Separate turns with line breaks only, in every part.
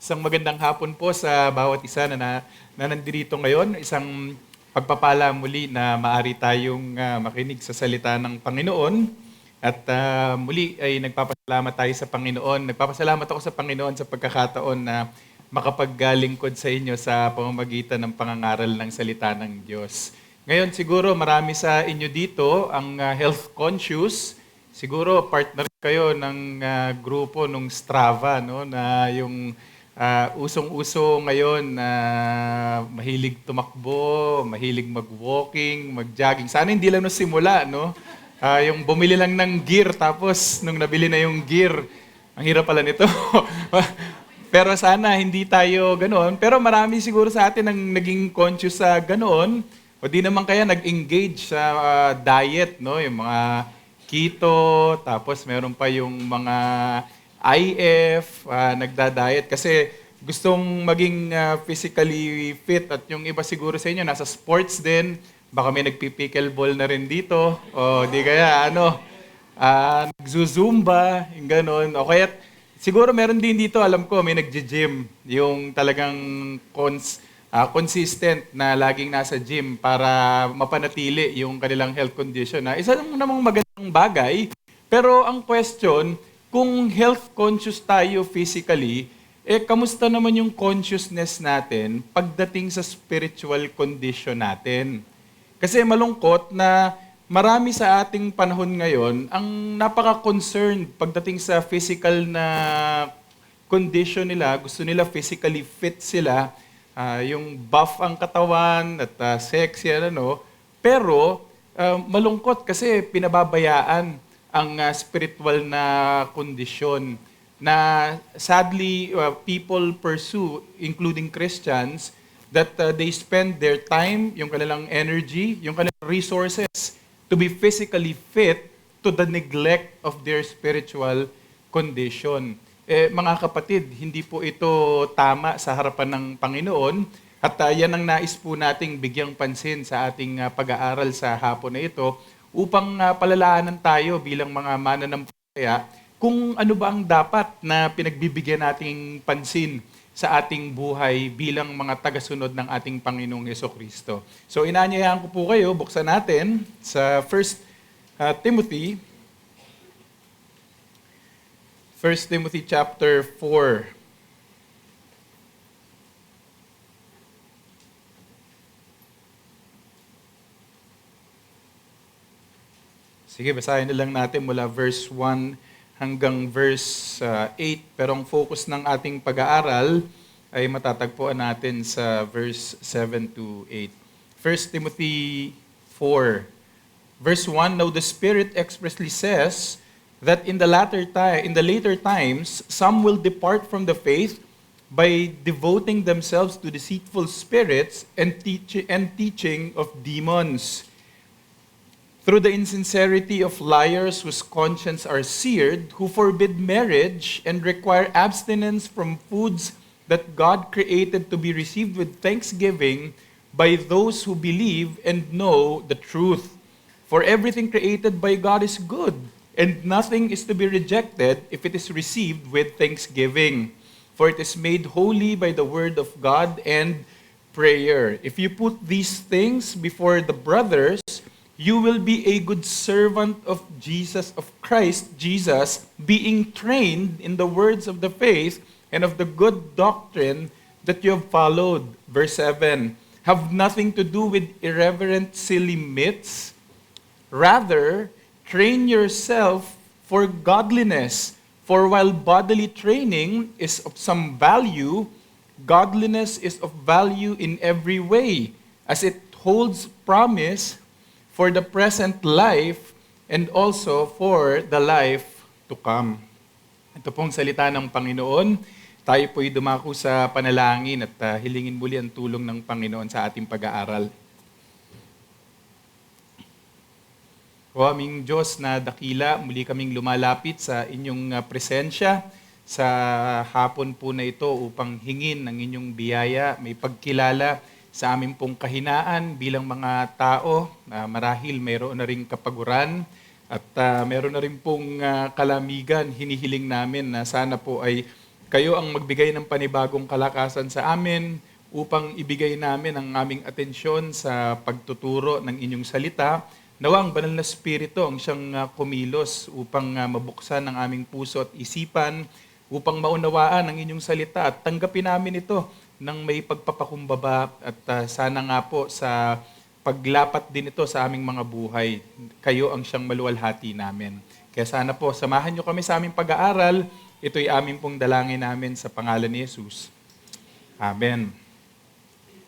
Isang magandang hapon po sa bawat isa na nandito ngayon. Isang pagpapala muli na maari tayong makinig sa salita ng Panginoon. At muli ay nagpapasalamat tayo sa Panginoon. Nagpapasalamat ako sa Panginoon sa pagkakataon na makapaglingkod sa inyo sa pamamagitan ng pangangaral ng salita ng Diyos. Ngayon siguro marami sa inyo dito ang health conscious. Siguro partner kayo ng grupo nung Strava, no, na yung usong-uso ngayon na mahilig tumakbo, mahilig mag-walking, mag-jogging. Sana hindi lang simula, no? Yung bumili lang ng gear, tapos nung nabili na yung gear, ang hirap pala nito. Pero sana hindi tayo ganoon. Pero marami siguro sa atin ang naging conscious sa ganoon. O di naman kaya nag-engage sa diet, no? Yung mga keto, tapos meron pa yung mga IF, nagda-diet kasi gustong maging physically fit at yung iba siguro sa inyo nasa sports din, baka may nagpi-pickleball na rin dito o di kaya nagzuzumba, yung ganon. O kaya siguro meron din dito, alam ko, may nagji-gym, yung talagang consistent na laging nasa gym para mapanatili yung kanilang health condition. Isa namang magandang bagay, pero ang question, kung health conscious tayo physically, kamusta naman yung consciousness natin pagdating sa spiritual condition natin? Kasi malungkot na marami sa ating panahon ngayon ang napaka-concerned pagdating sa physical na condition nila, gusto nila physically fit sila, yung buff ang katawan at sexy, pero malungkot kasi pinababayaan ang spiritual na kondisyon na sadly people pursue, including Christians, that they spend their time, yung kanilang energy, yung kanilang resources to be physically fit to the neglect of their spiritual condition. Mga kapatid, hindi po ito tama sa harapan ng Panginoon at yan ang nais po nating bigyang pansin sa ating pag-aaral sa hapon na ito upang palalaanan tayo bilang mga mananampalataya kung ano ba ang dapat na pinagbibigyan nating pansin sa ating buhay bilang mga tagasunod ng ating Panginoong Jesucristo. So inaanyayahan ko po kayo, buksan natin sa 1 Timothy chapter 4. Sige, basahin na lang natin mula verse 1 hanggang verse 8. Pero ang focus ng ating pag-aaral ay matatagpuan natin sa verse 7 to 8. 1 Timothy 4, verse 1, Now the Spirit expressly says that in the later times, some will depart from the faith by devoting themselves to deceitful spirits and teaching of demons. Through the insincerity of liars whose conscience are seared, who forbid marriage and require abstinence from foods that God created to be received with thanksgiving by those who believe and know the truth. For everything created by God is good, and nothing is to be rejected if it is received with thanksgiving. For it is made holy by the word of God and prayer. If you put these things before the brothers, you will be a good servant of Christ Jesus, being trained in the words of the faith and of the good doctrine that you have followed. Verse 7, have nothing to do with irreverent, silly myths. Rather, train yourself for godliness. For while bodily training is of some value, godliness is of value in every way, as it holds promise for the present life and also for the life to come. Ito pong salita ng Panginoon. Tayo po'y dumako sa panalangin at hilingin muli ang tulong ng Panginoon sa ating pag-aaral. O aming Diyos na dakila, muli kaming lumalapit sa inyong presensya sa hapon po na ito upang hingin ang inyong biyaya, may pagkilala sa amin pong kahinaan bilang mga tao. Marahil mayroon na ring kapaguran at meron na rin pong kalamigan. Hinihiling namin na sana po ay kayo ang magbigay ng panibagong kalakasan sa amin upang ibigay namin ang aming atensyon sa pagtuturo ng inyong salita. Nawa ang banal na Espiritu ang siyang kumilos upang mabuksan ang aming puso at isipan, upang maunawaan ang inyong salita at tanggapin namin ito ng may pagpapakumbaba at sana nga po sa paglapat din ito sa aming mga buhay. Kayo ang siyang maluwalhati namin. Kaya sana po, samahan niyo kami sa aming pag-aaral. Ito'y aming pong dalangin namin sa pangalan ni Jesus. Amen.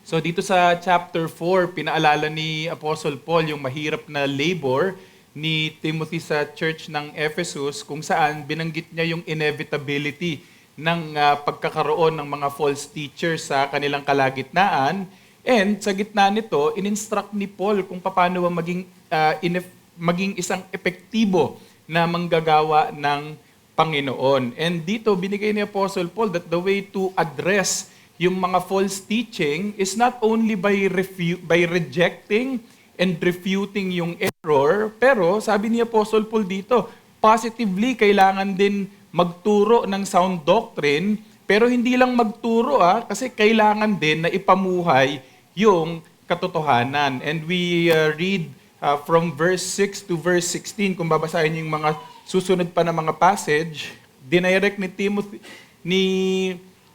So dito sa chapter 4, pinaalala ni Apostle Paul yung mahirap na labor ni Timothy sa church ng Ephesus, kung saan binanggit niya yung inevitability ng pagkakaroon ng mga false teachers sa kanilang kalagitnaan. And sa gitna nito, in-instruct ni Paul kung paano maging isang epektibo na manggagawa ng Panginoon. And dito, binigay ni Apostle Paul that the way to address yung mga false teaching is not only by rejecting and refuting yung error, pero sabi ni Apostle Paul dito, positively, kailangan din magturo ng sound doctrine, pero hindi lang magturo kasi kailangan din na ipamuhay yung katotohanan. And we read from verse 6 to verse 16, kung babasahin yung mga susunod pa na mga passage, dinirect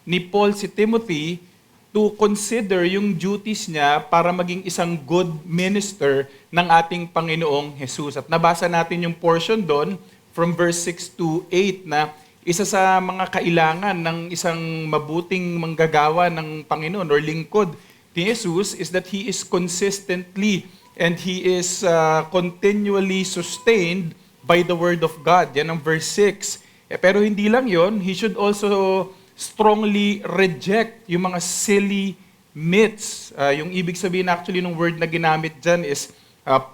ni Paul si Timothy to consider yung duties niya para maging isang good minister ng ating Panginoong Jesus. At nabasa natin yung portion doon from verse 6 to 8 na isa sa mga kailangan ng isang mabuting manggagawa ng Panginoon or lingkod ni Jesus is that he is consistently and he is continually sustained by the Word of God. Yan ang verse 6. Pero hindi lang yon, he should also strongly reject yung mga silly myths. Yung ibig sabihin actually ng word na ginamit dyan is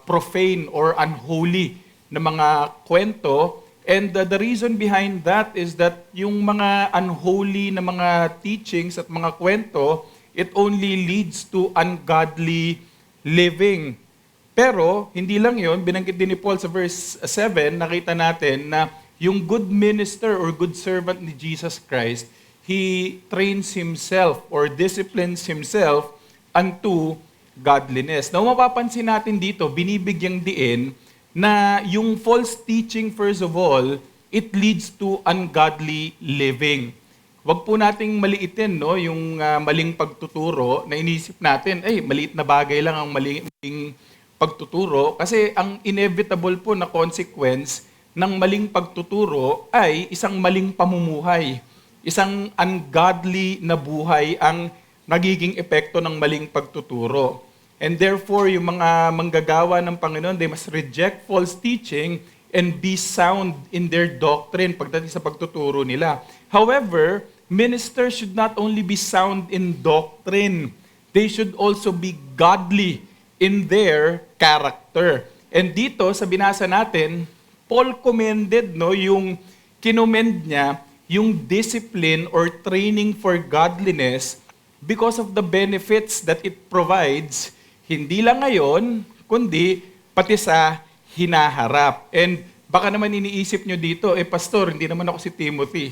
profane or unholy na mga kwento. And the reason behind that is that yung mga unholy na mga teachings at mga kwento, it only leads to ungodly living. Pero, hindi lang yon, binanggit din ni Paul sa verse 7, nakita natin na yung good minister or good servant ni Jesus Christ, he trains himself or disciplines himself unto godliness. Now, mapapansin natin dito, binibigyang diin na yung false teaching, first of all, it leads to ungodly living. Wag po nating maliitin yung maling pagtuturo na inisip natin, maliit na bagay lang ang maling pagtuturo, kasi ang inevitable po na consequence ng maling pagtuturo ay isang maling pamumuhay. Isang ungodly na buhay ang nagiging epekto ng maling pagtuturo. And therefore, yung mga manggagawa ng Panginoon, they must reject false teaching and be sound in their doctrine pagdating sa pagtuturo nila. However, ministers should not only be sound in doctrine, they should also be godly in their character. And dito, sa binasa natin, Paul commended yung kinomend niya yung discipline or training for godliness because of the benefits that it provides, hindi lang ngayon, kundi pati sa hinaharap. And baka naman iniisip nyo dito, pastor, hindi naman ako si Timothy.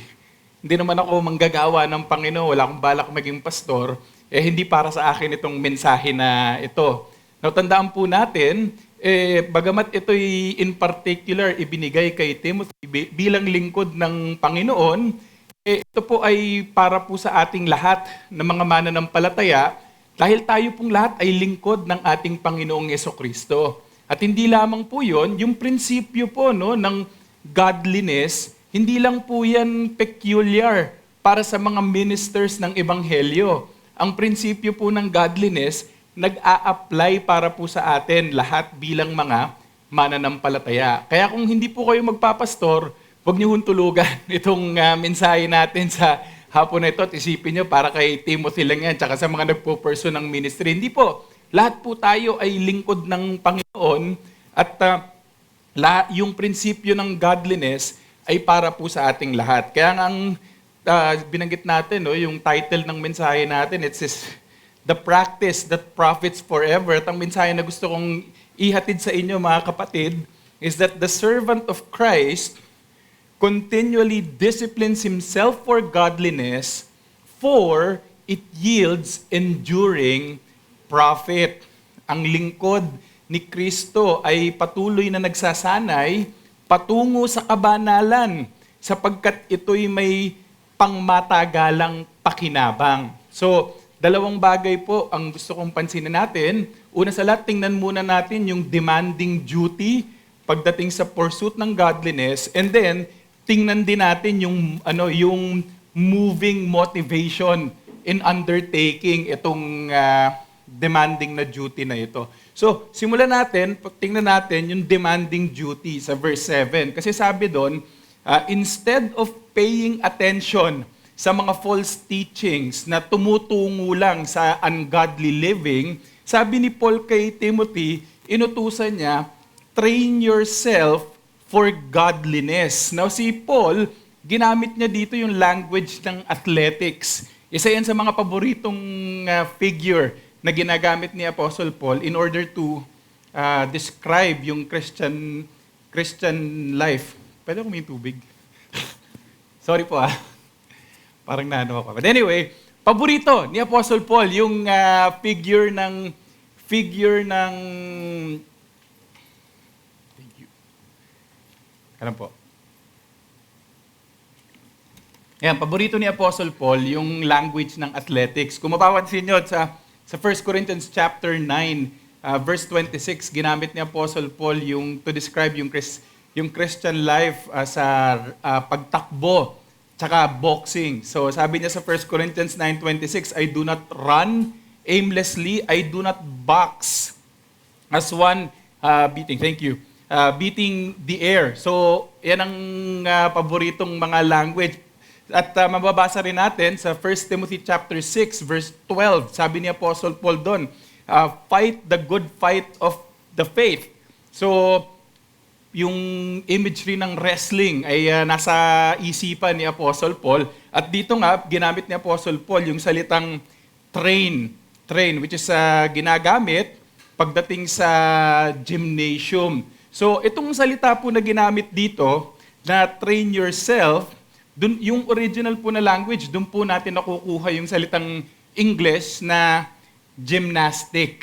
Hindi naman ako manggagawa ng Panginoon, wala akong balak maging pastor, hindi para sa akin itong mensahe na ito. Now, tandaan po natin, bagamat ito'y in particular ibinigay kay Timothy bilang lingkod ng Panginoon, ito po ay para po sa ating lahat ng mga mananampalataya dahil tayo pong lahat ay lingkod ng ating Panginoong Jesucristo. At hindi lamang po yon, yung prinsipyo po ng godliness, hindi lang po yan peculiar para sa mga ministers ng Ebanghelyo. Ang prinsipyo po ng godliness, nag-a-apply para po sa atin lahat bilang mga mananampalataya. Kaya kung hindi po kayo magpapastor, huwag niyo tulugan itong mensahe natin sa hapon na ito at isipin niyo para kay Timothy lang yan, tsaka sa mga nagpo-pursue ng ministry. Hindi po. Lahat po tayo ay lingkod ng Panginoon at yung prinsipyo ng godliness ay para po sa ating lahat. Kaya nga ang binanggit natin, yung title ng mensahe natin, it says, The Practice That Profits Forever. At ang mensahe na gusto kong ihatid sa inyo, mga kapatid, is that the servant of Christ continually disciplines himself for godliness, for it yields enduring profit. Ang lingkod ni Kristo ay patuloy na nagsasanay patungo sa kabanalan sapagkat ito'y may pangmatagalang pakinabang. So, dalawang bagay po ang gusto kong pansinin natin. Una sa lahat, tingnan muna natin yung demanding duty pagdating sa pursuit ng godliness, and then tingnan din natin yung moving motivation in undertaking itong demanding na duty na ito. So, simulan natin, tingnan natin yung demanding duty sa verse 7. Kasi sabi doon, instead of paying attention sa mga false teachings na tumutungo lang sa ungodly living, sabi ni Paul kay Timothy, inutusan niya, train yourself for godliness. Now si Paul, ginamit niya dito yung language ng athletics. Isa yan sa mga paboritong figure na ginagamit ni Apostle Paul in order to describe yung Christian life. Pwede ko may tubig? Sorry po Parang naano ako. But anyway, paborito ni Apostle Paul yung figure ng thank you. Alam po. Yan, paborito ni Apostle Paul yung language ng athletics. Kung mapapansin nyo sa 1 Corinthians chapter 9, verse 26, ginamit ni Apostle Paul yung to describe yung Christian life sa pagtakbo tsaka boxing. So sabi niya sa 1 Corinthians 9:26, I do not run aimlessly, I do not box as one beating the air. So yan ang paboritong mga language. At mababasa rin natin sa 1 Timothy chapter 6 verse 12. Sabi ni Apostle Paul doon, fight the good fight of the faith. So yung imagery ng wrestling ay nasa isipan ni Apostle Paul. At dito nga, ginamit ni Apostle Paul yung salitang train, which is ginagamit pagdating sa gymnasium. So, itong salita po na ginamit dito, na train yourself, dun, yung original po na language, doon po natin nakukuha yung salitang English na gymnastic.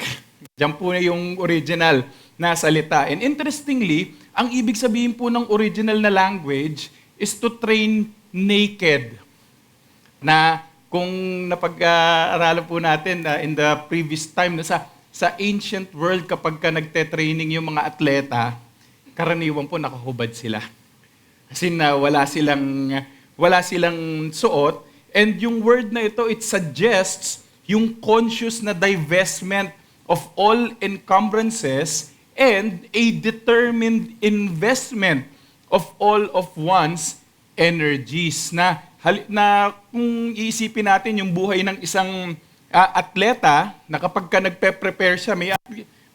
Diyan po na yung original na salita. And interestingly, ang ibig sabihin po ng original na language is to train naked. Na kung napag-aralan po natin in the previous time, na sa ancient world kapag ka nagte-training yung mga atleta, karaniwan po nakahubad sila. Kasi wala silang suot. And yung word na ito, it suggests yung conscious na divestment of all encumbrances and a determined investment of all of one's energies. Na kung iisipin natin yung buhay ng isang atleta, na kapag ka nagpe-prepare siya, may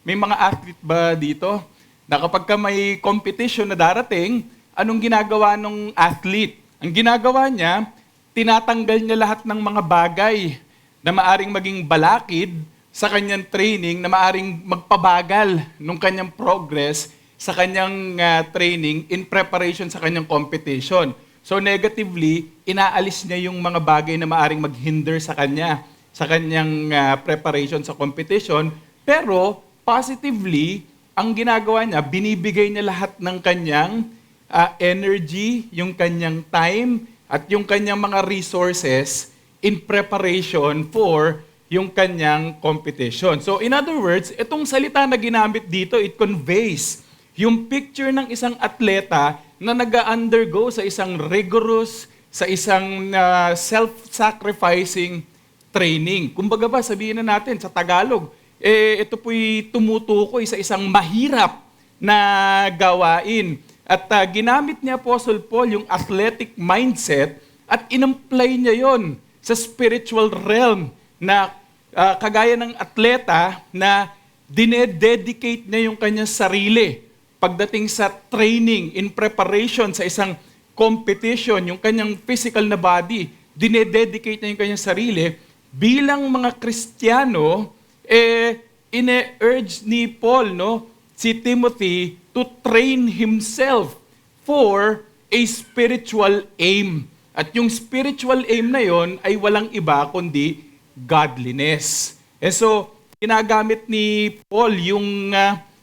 mga athlete ba dito? Na kapag ka may competition na darating, anong ginagawa ng athlete? Ang ginagawa niya, tinatanggal niya lahat ng mga bagay na maaring maging balakid sa kanyang training, na maaring magpabagal nung kanyang progress sa kanyang training in preparation sa kanyang competition. So negatively, inaalis niya yung mga bagay na maaring maghinder sa kanyang preparation sa competition. Pero positively, ang ginagawa niya, binibigay niya lahat ng kanyang energy, yung kanyang time, at yung kanyang mga resources in preparation for yung kanyang competition. So in other words, itong salita na ginamit dito, it conveys yung picture ng isang atleta na nag-undergo sa isang rigorous, sa isang self-sacrificing training. Kumbaga ba, sabihin na natin sa Tagalog, ito po'y tumutukoy sa isang mahirap na gawain. At ginamit ni Apostle Paul yung athletic mindset at in-apply niya yon sa spiritual realm, na kagaya ng atleta na dinededicate niya yung kanyang sarili pagdating sa training, in preparation sa isang competition, yung kanyang physical na body, dinededicate niya yung kanyang sarili. Bilang mga Kristiyano, ine-urge ni Paul si Timothy to train himself for a spiritual aim. At yung spiritual aim na yon ay walang iba kundi godliness. So, ginagamit ni Paul yung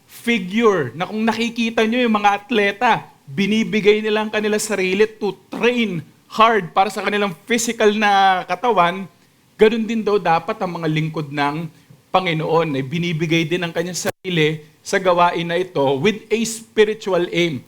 figure na kung nakikita nyo yung mga atleta, binibigay nilang kanila sarili to train hard para sa kanilang physical na katawan, ganun din daw dapat ang mga lingkod ng Panginoon. Binibigay din ang kanyang sarili sa gawain na ito with a spiritual aim,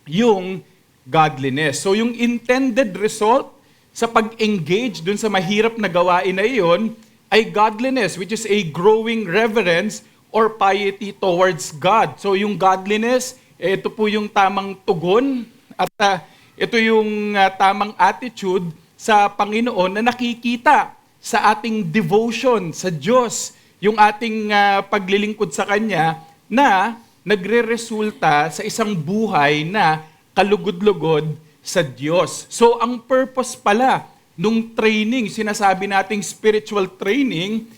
yung godliness. So yung intended result sa pag-engage dun sa mahirap na gawain na iyon ay godliness, which is a growing reverence or piety towards God. So yung godliness, ito po yung tamang tugon at ito yung tamang attitude sa Panginoon na nakikita sa ating devotion sa Diyos, yung ating paglilingkod sa Kanya na nagre-resulta sa isang buhay na kalugod-lugod sa Diyos. So ang purpose pala nung training, sinasabi nating spiritual training,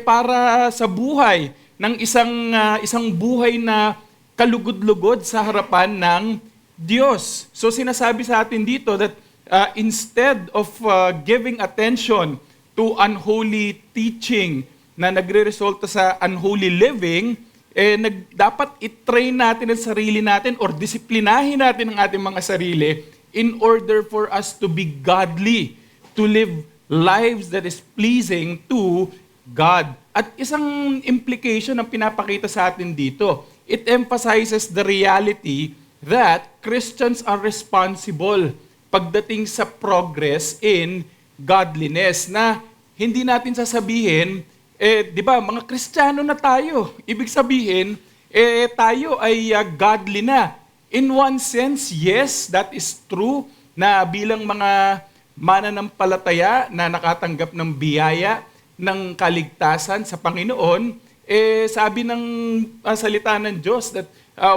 para sa buhay ng isang buhay na kalugod-lugod sa harapan ng Diyos. So sinasabi sa atin dito that instead of giving attention to unholy teaching na nagre-resulta sa unholy living, dapat i-train natin ang sarili natin or disiplinahin natin ang ating mga sarili in order for us to be godly, to live lives that is pleasing to God. At isang implication ang pinapakita sa atin dito, it emphasizes the reality that Christians are responsible pagdating sa progress in godliness, na hindi natin sasabihin, di ba, mga Kristiyano na tayo. Ibig sabihin, tayo ay godly na. In one sense, yes, that is true, na bilang mga mananampalataya na nakatanggap ng biyaya ng kaligtasan sa Panginoon, sabi ng salita ng Diyos that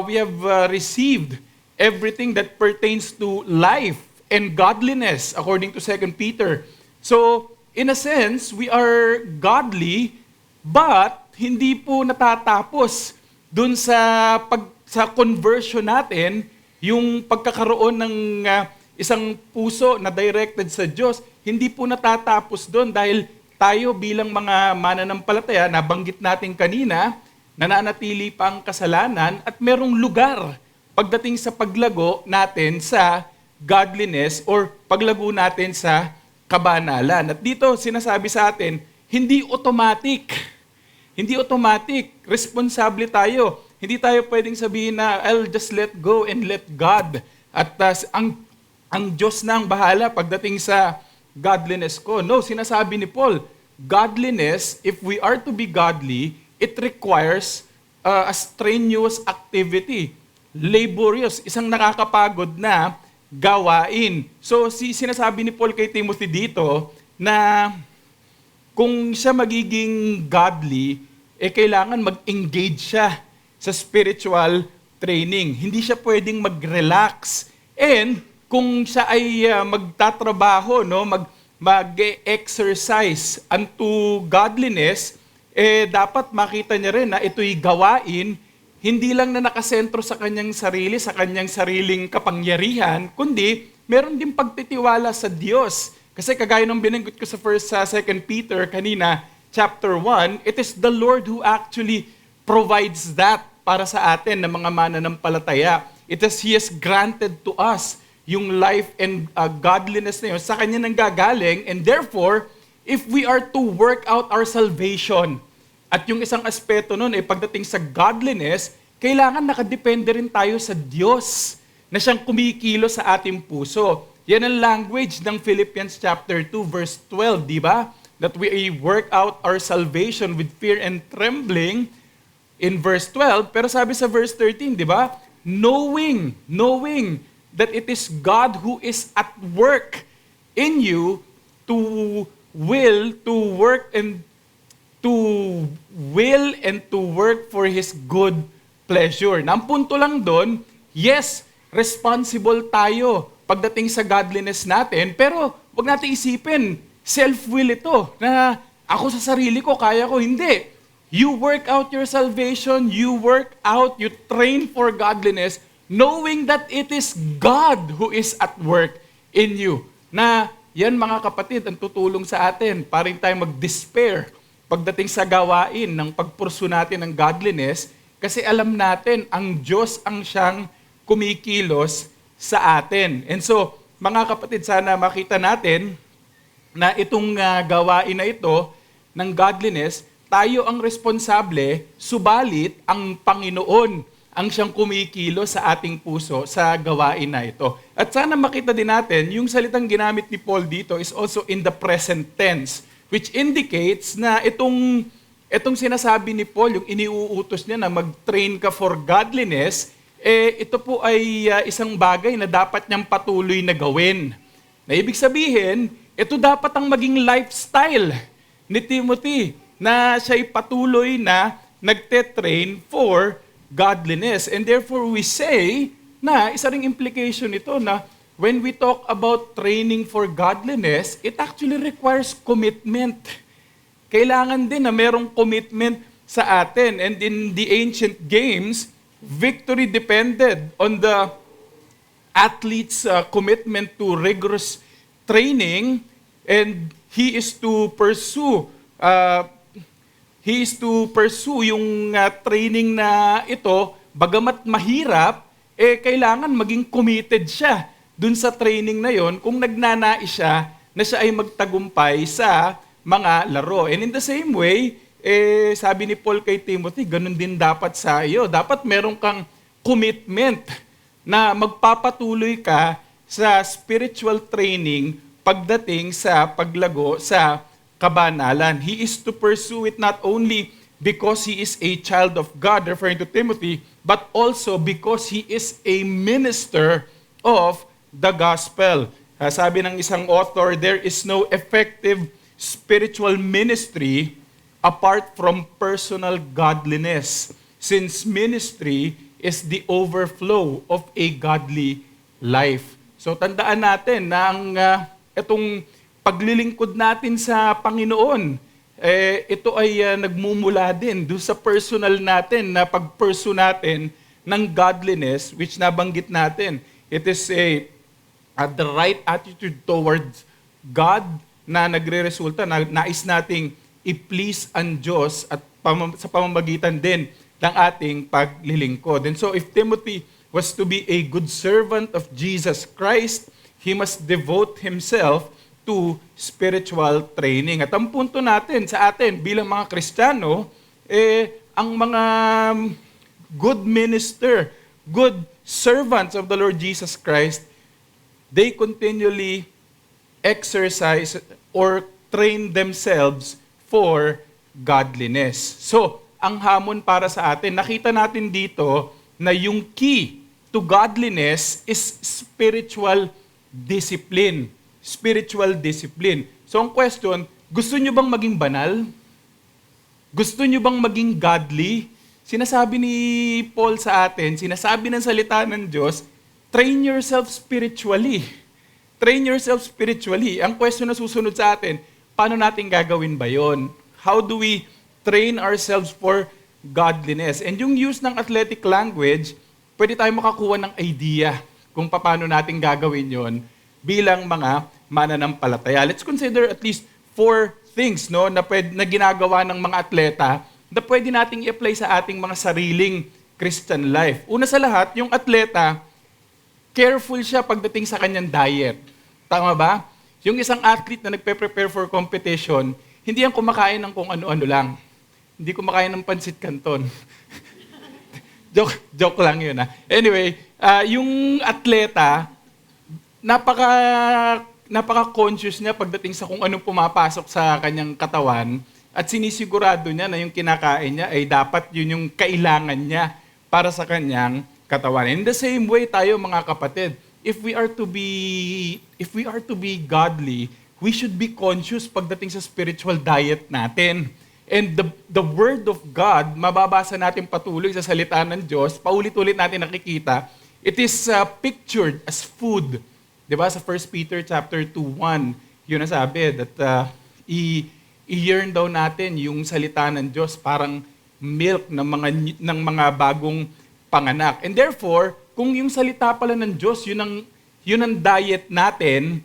we have received everything that pertains to life and godliness, according to 2 Peter. So, in a sense, we are godly, but hindi po natatapos dun sa conversion natin, yung pagkakaroon ng isang puso na directed sa Diyos, hindi po natatapos dun dahil tayo bilang mga mananampalataya, nabanggit natin kanina, nananatili pa ang kasalanan at merong lugar pagdating sa paglago natin sa godliness or paglago natin sa kabanalan. At dito sinasabi sa atin, hindi automatic. Hindi automatic. Responsable tayo. Hindi tayo pwedeng sabihin na I'll just let go and let God. At ang Diyos na ang bahala pagdating sa godliness ko. No, sinasabi ni Paul, godliness, if we are to be godly, it requires a strenuous activity. Laborious, isang nakakapagod na gawain. So, sinasabi ni Paul kay Timothy dito na kung siya magiging godly, kailangan mag-engage siya sa spiritual training. Hindi siya pwedeng mag-relax. And kung siya ay magtatrabaho, no, mag-exercise unto godliness, dapat makita niya rin na ito'y gawain hindi lang na nakasentro sa kanyang sarili, sa kanyang sariling kapangyarihan, kundi meron din pagtitiwala sa Diyos. Kasi kagaya ng binanggit ko sa 2 Peter kanina, chapter 1, it is the Lord who actually provides that para sa atin na mga mananampalataya. He has granted to us yung life and godliness na yun. Sa Kanya nanggagaling, and therefore, if we are to work out our salvation, at yung isang aspeto nun, pagdating sa godliness, kailangan nakadepende rin tayo sa Diyos na siyang kumikilos sa ating puso. Yan ang language ng Philippians chapter 2, verse 12, di ba? That we work out our salvation with fear and trembling in verse 12. Pero sabi sa verse 13, di ba? Knowing that it is God who is at work in you to will and to work for His good pleasure. Na ang punto lang doon, yes, responsible tayo pagdating sa godliness natin, pero wag natin isipin, self-will ito, na ako sa sarili ko, kaya ko, hindi. You work out your salvation, you work out, you train for godliness knowing that it is God who is at work in you. Na yan mga kapatid, ang tutulong sa atin para hindi tayo mag-despair pagdating sa gawain ng pagpursu natin ng godliness, kasi alam natin, ang Diyos ang siyang kumikilos sa atin. And so, mga kapatid, sana makita natin na itong gawain na ito ng godliness, tayo ang responsable, subalit ang Panginoon ang siyang kumikilos sa ating puso sa gawain na ito. At sana makita din natin, yung salitang ginamit ni Paul dito is also in the present tense, which indicates na itong sinasabi ni Paul, yung iniuutos niya na mag-train ka for godliness, ito po ay isang bagay na dapat niyang patuloy na gawin. Na ibig sabihin, ito dapat ang maging lifestyle ni Timothy, na siya'y patuloy na nagte-train for godliness. And therefore we say na isa ring implication nito na when we talk about training for godliness, it actually requires commitment. Kailangan din na merong commitment sa atin. And in the ancient games, victory depended on the athlete's commitment to rigorous training, and he is to pursue yung training na ito, bagamat mahirap, kailangan maging committed siya dun sa training na yon kung nagnanais siya na siya ay magtagumpay sa mga laro. And in the same way, sabi ni Paul kay Timothy, ganun din dapat sa iyo. Dapat meron kang commitment na magpapatuloy ka sa spiritual training pagdating sa paglago sa kabanalan. He is to pursue it not only because he is a child of God, referring to Timothy, but also because he is a minister of the gospel. Sabi ng isang author, there is no effective spiritual ministry apart from personal godliness, since ministry is the overflow of a godly life. So tandaan natin na ang itong paglilingkod natin sa Panginoon, ito ay nagmumula din doon sa personal natin na pagpursue natin ng godliness, which nabanggit natin. It is the right attitude towards God na nagre-resulta, na nais nating i-please ang Diyos at sa pamamagitan din ng ating paglilingkod. And so if Timothy was to be a good servant of Jesus Christ, he must devote himself to spiritual training. At ang punto natin sa atin bilang mga Kristiyano, ang mga good minister, good servants of the Lord Jesus Christ, they continually exercise or train themselves for godliness. So, ang hamon para sa atin, nakita natin dito na yung key to godliness is spiritual discipline. Spiritual discipline. So ang question, gusto nyo bang maging banal? Gusto nyo bang maging godly? Sinasabi ni Paul sa atin, sinasabi ng salita ng Diyos, train yourself spiritually. Train yourself spiritually. Ang question na susunod sa atin, paano natin gagawin ba yon? How do we train ourselves for godliness? And yung use ng athletic language, pwede tayo makakuha ng idea kung paano natin gagawin yon bilang mga mananampalataya. Let's consider at least 4 things na ginagawa ng mga atleta na pwede nating i-apply sa ating mga sariling Christian life. Una sa lahat, yung atleta, careful siya pagdating sa kanyang diet. Tama ba? Yung isang athlete na nagpe-prepare for competition, hindi yan kumakain ng kung ano-ano lang. Hindi kumakain ng pansit canton. joke lang yun. Anyway, yung atleta, napaka-conscious niya pagdating sa kung anong pumapasok sa kanyang katawan at sinisigurado niya na yung kinakain niya ay dapat yun yung kailangan niya para sa kanyang katawan. In the same way tayo mga kapatid, if we are to be godly, we should be conscious pagdating sa spiritual diet natin. And the Word of God, mababasa natin patuloy sa salita ng Diyos, paulit-ulit natin nakikita, it is pictured as food. Diba? Sa 1 Peter chapter 2:1, yun ang sabi, that i-yearn daw natin yung salita ng Diyos parang milk ng mga bagong panganak. And therefore, kung yung salita pala ng Diyos, yun ang diet natin,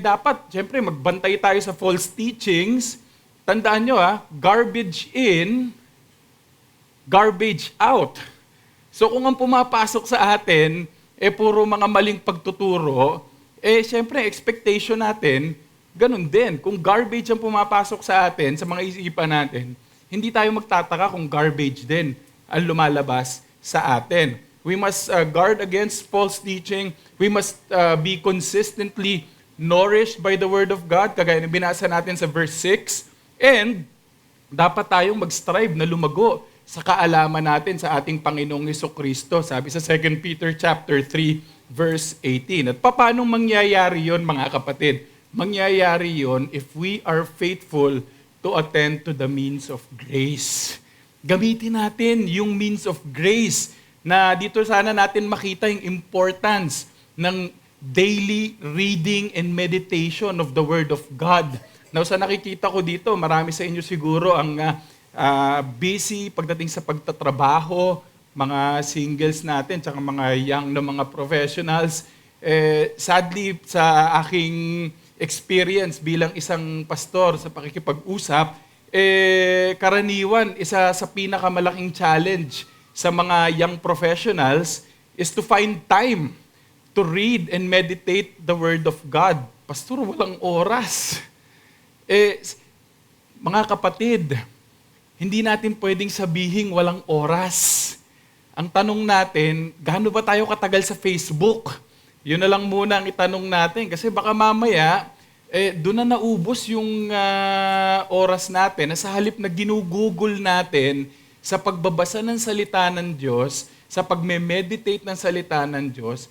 dapat, syempre, magbantay tayo sa false teachings. Tandaan nyo garbage in, garbage out. So kung ang pumapasok sa atin, puro mga maling pagtuturo, syempre, expectation natin, ganun din. Kung garbage ang pumapasok sa atin, sa mga isipan natin, hindi tayo magtataka kung garbage din ang lumalabas sa atin. We must guard against false teaching. We must be consistently nourished by the Word of God, kagaya ng binasa natin sa verse 6. And dapat tayong mag-strive na lumago sa kaalaman natin sa ating Panginoong Hesukristo. Sabi sa 2 Peter chapter 3, verse 18. At paano mangyayari yon, mga kapatid? Mangyayari yon if we are faithful to attend to the means of grace. Gamitin natin yung means of grace na dito sana natin makita yung importance ng daily reading and meditation of the Word of God. Now, sa nakikita ko dito, marami sa inyo siguro ang busy pagdating sa pagtatrabaho, mga singles natin, tsaka mga young na mga professionals. Sadly, sa aking experience bilang isang pastor sa pakikipag-usap, karaniwan, isa sa pinakamalaking challenge sa mga young professionals is to find time to read and meditate the Word of God. Pastor, walang oras. Mga kapatid, hindi natin pwedeng sabihin walang oras. Ang tanong natin, gaano ba tayo katagal sa Facebook? Yun na lang muna ang itanong natin. Kasi baka mamaya, doon na naubos yung oras natin na sa halip na ginugugol natin sa pagbabasa ng salita ng Diyos, sa pagme-meditate ng salita ng Diyos,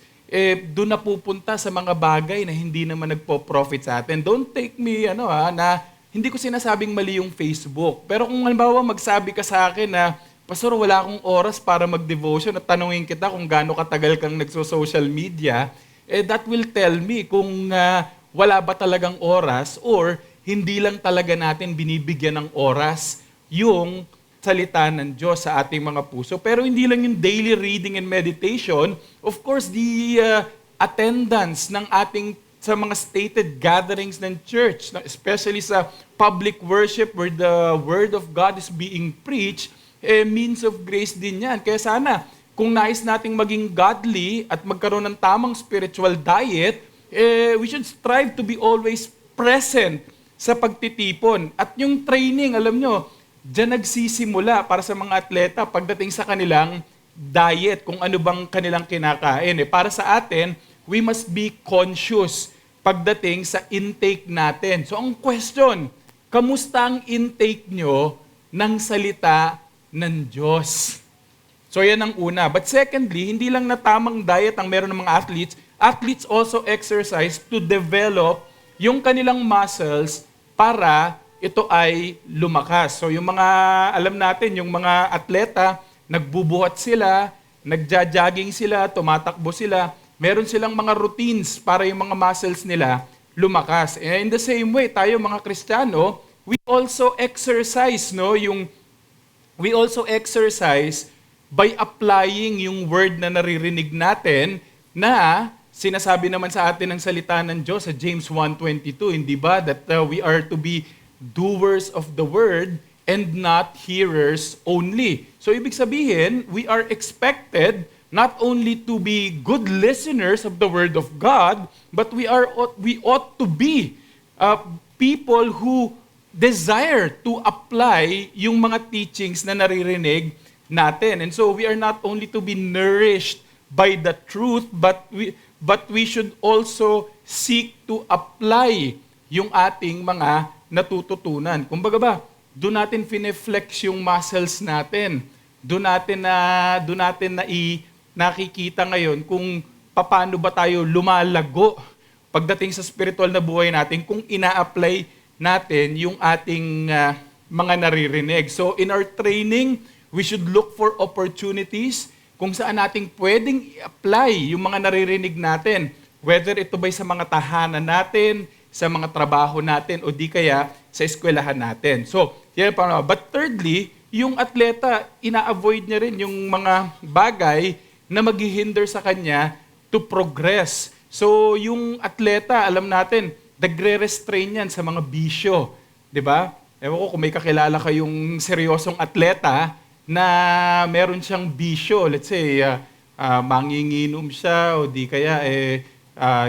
doon na pupunta sa mga bagay na hindi naman nagpo-profit sa atin. Don't take me, na hindi ko sinasabing mali yung Facebook. Pero kung halimbawa magsabi ka sa akin na, Pastor, wala akong oras para mag-devotion at tanungin kita kung gaano katagal kang nagso-social media, that will tell me kung wala ba talagang oras or hindi lang talaga natin binibigyan ng oras yung salita ng Diyos sa ating mga puso. Pero hindi lang yung daily reading and meditation. Of course, the attendance ng ating sa mga stated gatherings ng church, especially sa public worship where the Word of God is being preached, means of grace din yan. Kaya sana, kung nais nating maging godly at magkaroon ng tamang spiritual diet, we should strive to be always present sa pagtitipon. At yung training, alam nyo, diyan nagsisimula para sa mga atleta pagdating sa kanilang diet, kung ano bang kanilang kinakain. Para sa atin, we must be conscious pagdating sa intake natin. So ang question, kamusta ang intake nyo ng salita ng Diyos? So yan ang una. But secondly, hindi lang na tamang diet ang meron ng mga athletes. Athletes also exercise to develop yung kanilang muscles para ito ay lumakas. So yung mga, alam natin, yung mga atleta, nagbubuhat sila, nagja-jogging sila, tumatakbo sila, meron silang mga routines para yung mga muscles nila lumakas. And in the same way, tayo mga Kristiyano, we also exercise, we also exercise by applying yung word na naririnig natin na sinasabi naman sa atin ng salita ng Diyos sa James 1:22, hindi ba? That we are to be doers of the word and not hearers only. So ibig sabihin, we are expected not only to be good listeners of the word of God, but we ought to be people who desire to apply yung mga teachings na naririnig natin. And so we are not only to be nourished by the truth, but we should also seek to apply yung ating mga natututunan. Kumbaga ba, doon natin fine-flex yung muscles natin. Doon natin nakikita ngayon kung paano ba tayo lumalago pagdating sa spiritual na buhay natin kung ina-apply natin yung ating mga naririnig. So in our training, we should look for opportunities kung saan natin pwedeng i-apply yung mga naririnig natin. Whether ito ba'y sa mga tahanan natin, sa mga trabaho natin, o di kaya sa eskwelahan natin. So, yan pa. But thirdly, yung atleta, ina-avoid niya rin yung mga bagay na maghihinder sa kanya to progress. So yung atleta, alam natin, nagre-restrain yan sa mga bisyo. 'Di ba? Ewan ko kung may kakilala kayong seryosong atleta na meron siyang bisyo. Let's say, manginginom siya o di kaya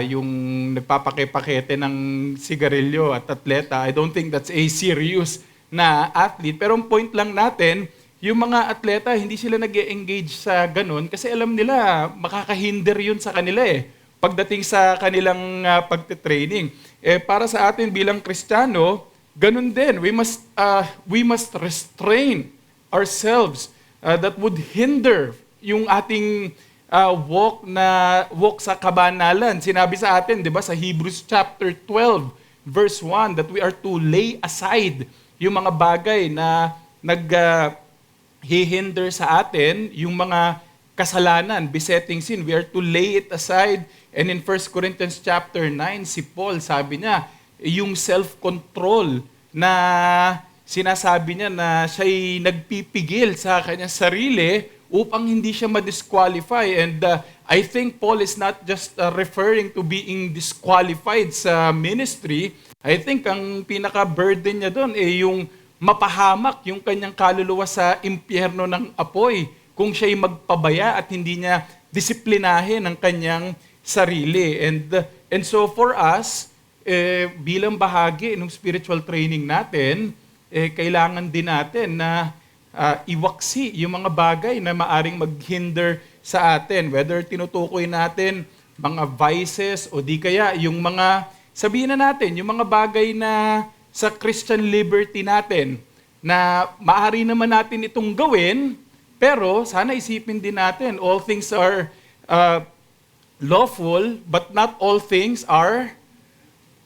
yung nagpapakepakete ng sigarilyo at atleta. I don't think that's a serious na athlete. Pero ang point lang natin, yung mga atleta, hindi sila nag-engage sa ganun kasi alam nila, makakahinder yun sa kanila pagdating sa kanilang pagte-training. Para sa atin bilang Kristiyano, ganun din. We must restrain ourselves that would hinder yung ating walk sa kabanalan. Sinabi sa atin, 'di ba, sa Hebrews chapter 12, verse 1, that we are to lay aside yung mga bagay na hihinder sa atin, yung mga kasalanan, besetting sin. We are to lay it aside. And in 1 Corinthians chapter 9, si Paul, sabi niya, yung self-control na sinasabi niya na siya'y nagpipigil sa kanyang sarili upang hindi siya ma-disqualify. And I think Paul is not just referring to being disqualified sa ministry. I think ang pinaka-burden niya doon yung mapahamak yung kanyang kaluluwa sa impyerno ng apoy kung siya'y magpabaya at hindi niya disiplinahin ang kanyang sarili. And so for us, bilang bahagi ng spiritual training natin, kailangan din natin na iwaksi yung mga bagay na maaring maghinder sa atin. Whether tinutukoy natin mga vices o di kaya yung mga, sabihin na natin, yung mga bagay na sa Christian liberty natin na maaari naman natin itong gawin, pero sana isipin din natin, all things are lawful, but not all things are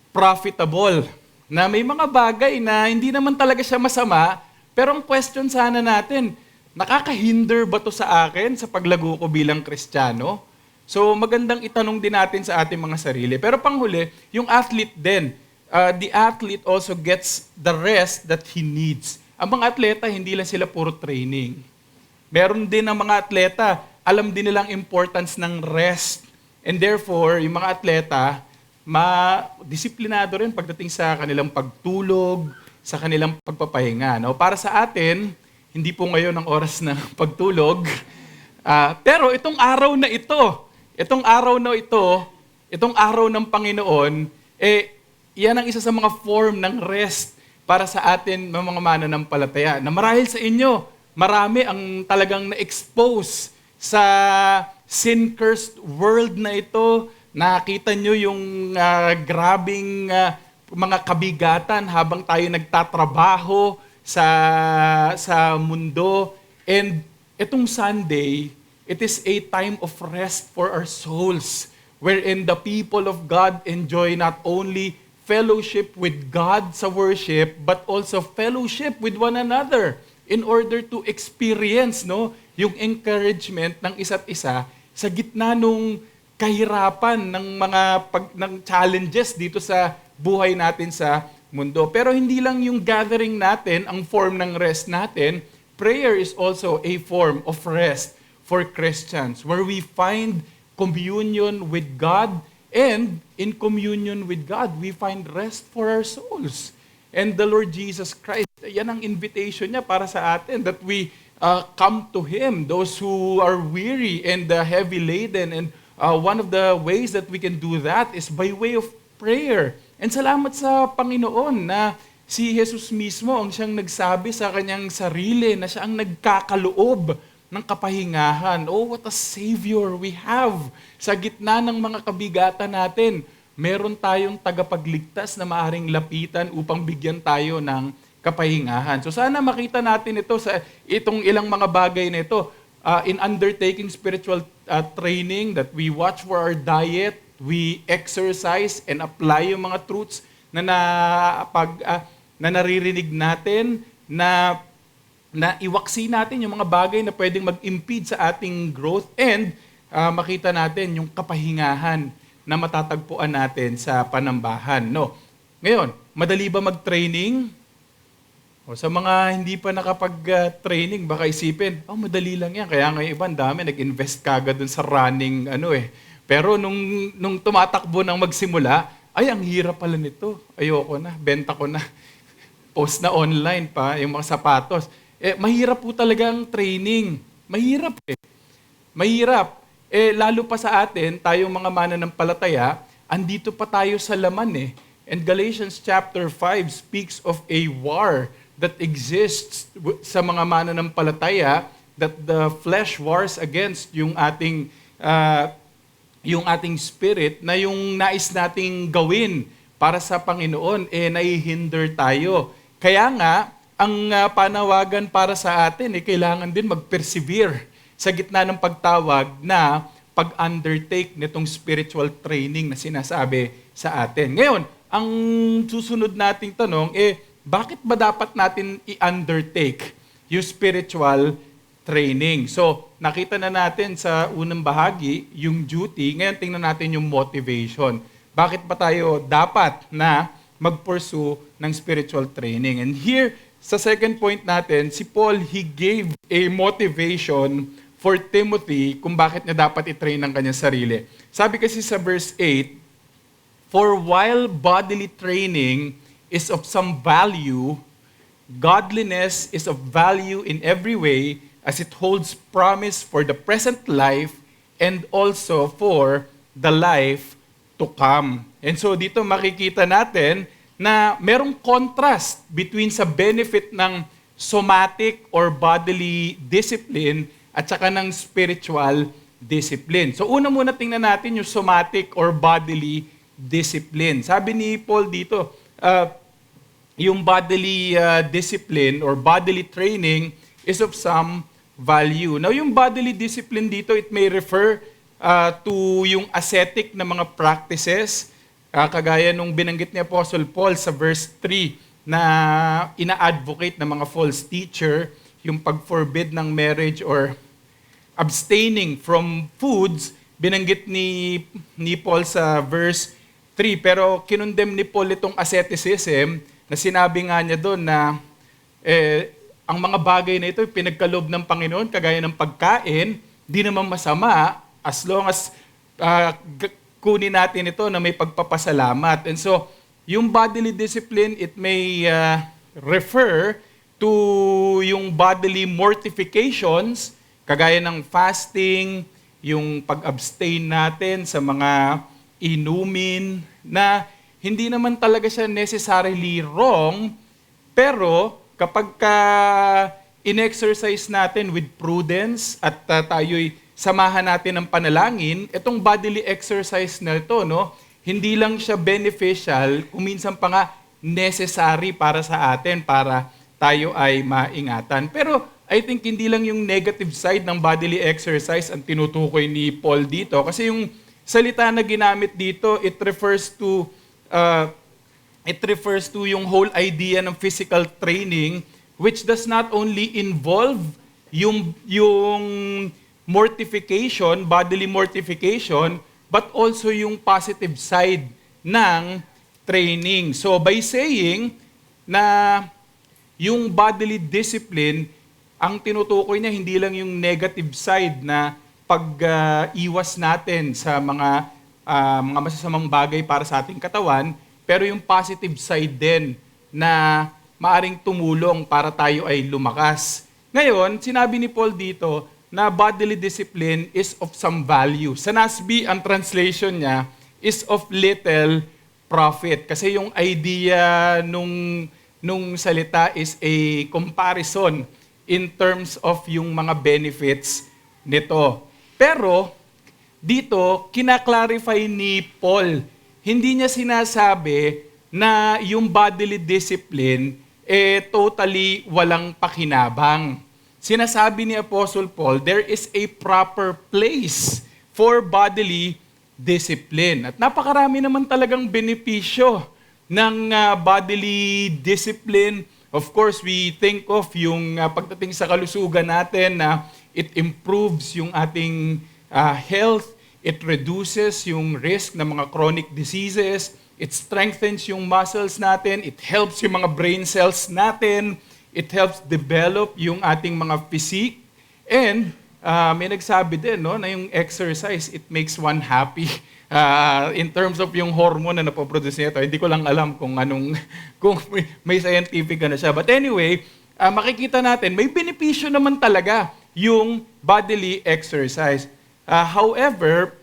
profitable. Na may mga bagay na hindi naman talaga siya masama, pero ang question sana natin, nakakahinder ba to sa akin sa paglago ko bilang Kristiyano? So magandang itanong din natin sa ating mga sarili. Pero panghuli, yung athlete din, the athlete also gets the rest that he needs. Ang mga atleta, hindi lang sila puro training. Meron din ang mga atleta, alam din nilang importance ng rest. And therefore, yung mga atleta, disiplinado rin pagdating sa kanilang pagtulog, sa kanilang pagpapahinga. No? Para sa atin, hindi po ngayon ang oras ng pagtulog. Pero itong araw na ito, itong araw ng Panginoon, yan ang isa sa mga form ng rest para sa atin mga mananampalataya. Na marahil sa inyo, marami ang talagang na-expose sa sin-cursed world na ito. Nakita nyo yung grabing mga kabigatan habang tayo nagtatrabaho sa mundo. And itong Sunday, it is a time of rest for our souls, wherein the people of God enjoy not only fellowship with God sa worship, but also fellowship with one another in order to experience yung encouragement ng isa't isa sa gitna nung kahirapan ng ng challenges dito sa buhay natin sa mundo. Pero hindi lang yung gathering natin ang form ng rest natin, prayer is also a form of rest for Christians where we find communion with God, and in communion with God, we find rest for our souls. And the Lord Jesus Christ, yan ang invitation niya para sa atin, that we come to Him, those who are weary and heavy laden. And one of the ways that we can do that is by way of prayer. And salamat sa Panginoon na si Jesus mismo ang siyang nagsabi sa kanyang sarili na siya ang nagkakaloob ng kapahingahan. Oh, what a Savior we have! Sa gitna ng mga kabigatan natin, meron tayong tagapagligtas na maaring lapitan upang bigyan tayo ng kapahingahan. So sana makita natin ito sa itong ilang mga bagay na ito. In undertaking spiritual training, that we watch for our diet, we exercise and apply yung mga truths na naririnig natin, na iwaksi natin yung mga bagay na pwedeng mag-impede sa ating growth, and makita natin yung kapahingahan na matatagpuan natin sa panambahan. No? Ngayon, madali ba mag-training? O sa mga hindi pa nakapag-training, baka isipin, oh, madali lang yan. Kaya nga yung iba, ang dami, nag-invest kagad dun sa running, Pero nung tumatakbo ng magsimula, ay, ang hirap pala nito. Ayoko na, benta ko na. Post na online pa, yung mga sapatos. Mahirap po talaga ang training. Mahirap eh. Mahirap. Lalo pa sa atin, tayong mga mananampalataya, andito pa tayo sa laman eh. And Galatians chapter 5 speaks of a war that exists sa mga mananampalataya, that the flesh wars against yung ating spirit, na yung nais nating gawin para sa Panginoon, naihinder tayo. Kaya nga, ang panawagan para sa atin, kailangan din mag-persevere sa gitna ng pagtawag na pag-undertake nitong spiritual training na sinasabi sa atin. Ngayon, ang susunod nating tanong, bakit ba dapat natin i-undertake yung spiritual training? So, nakita na natin sa unang bahagi yung duty. Ngayon, tingnan natin yung motivation. Bakit ba tayo dapat na mag-pursue ng spiritual training? And here, sa second point natin, si Paul, he gave a motivation for Timothy kung bakit niya dapat i-train ang kanyang sarili. Sabi kasi sa verse 8, "For while bodily training is of some value, godliness is of value in every way, as it holds promise for the present life and also for the life to come." And so dito makikita natin na merong contrast between sa benefit ng somatic or bodily discipline at saka ng spiritual discipline. So una muna tingnan natin yung somatic or bodily discipline. Sabi ni Paul dito, yung bodily discipline or bodily training is of some value. Now, yung bodily discipline dito, it may refer to yung ascetic na mga practices, kagaya nung binanggit ni Apostle Paul sa verse 3 na ina-advocate ng mga false teacher, yung pag-forbid ng marriage or abstaining from foods, binanggit ni Paul sa verse 3. Pero kinondem ni Paul itong asceticism na sinabi nga niya doon na ang mga bagay na ito pinagkaloob ng Panginoon, kagaya ng pagkain, di naman masama as long as kunin natin ito na may pagpapasalamat. And so, yung bodily discipline, it may refer to yung bodily mortifications, kagaya ng fasting, yung pag-abstain natin sa mga inumin, na hindi naman talaga siya necessarily wrong, pero kapag in-exercise natin with prudence at tayo'y samahan natin ng panalangin, itong bodily exercise na ito, hindi lang siya beneficial, kung minsan pa nga necessary para sa atin, para tayo ay maingatan. Pero I think hindi lang yung negative side ng bodily exercise ang tinutukoy ni Paul dito. Kasi yung salita na ginamit dito, it refers to yung whole idea ng physical training, which does not only involve yung mortification, bodily mortification, but also yung positive side ng training. So by saying na yung bodily discipline, ang tinutukoy niya hindi lang yung negative side na pag-iwas natin sa mga masasamang bagay para sa ating katawan, pero yung positive side din na maaring tumulong para tayo ay lumakas. Ngayon, sinabi ni Paul dito na bodily discipline is of some value. Sa NASB, ang translation niya is of little profit. Kasi yung idea nung salita is a comparison in terms of yung mga benefits nito. Pero dito, kinaklarify ni Paul, hindi niya sinasabi na yung bodily discipline totally walang pakinabang. Sinasabi ni Apostle Paul, there is a proper place for bodily discipline. At napakarami naman talagang benepisyo ng bodily discipline. Of course, we think of yung pagdating sa kalusugan natin na it improves yung ating health, it reduces yung risk ng mga chronic diseases, it strengthens yung muscles natin, it helps yung mga brain cells natin, it helps develop yung ating mga physique, and may nagsabi din no, na yung exercise, it makes one happy. In terms of yung hormone na napoproduce nito, hindi ko lang alam kung kung may scientific na siya. But anyway, makikita natin, may benepisyo naman talaga yung bodily exercise. However,